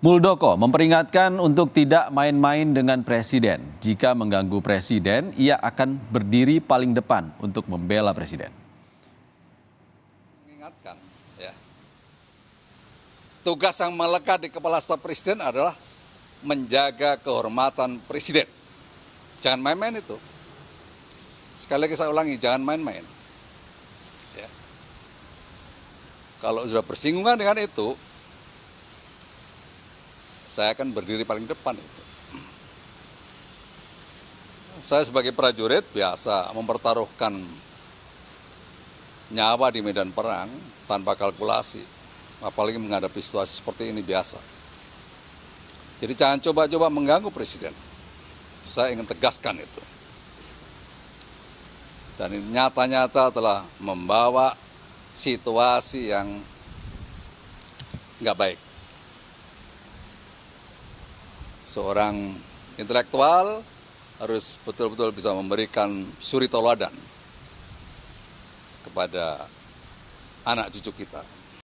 Muldoko memperingatkan untuk tidak main-main dengan presiden. Jika mengganggu presiden, ia akan berdiri paling depan untuk membela presiden. Mengingatkan, ya, tugas yang melekat di kepala staf presiden adalah menjaga kehormatan presiden. Jangan main-main itu. Sekali lagi saya ulangi, jangan main-main. Ya. Kalau sudah bersinggungan dengan itu, saya akan berdiri paling depan itu. Saya sebagai prajurit biasa mempertaruhkan nyawa di medan perang tanpa kalkulasi, apalagi menghadapi situasi seperti ini biasa. Jadi jangan coba-coba mengganggu presiden. Saya ingin tegaskan itu. Dan ini nyata-nyata telah membawa situasi yang nggak baik. Seorang intelektual harus betul-betul bisa memberikan suri tauladan kepada anak cucu kita.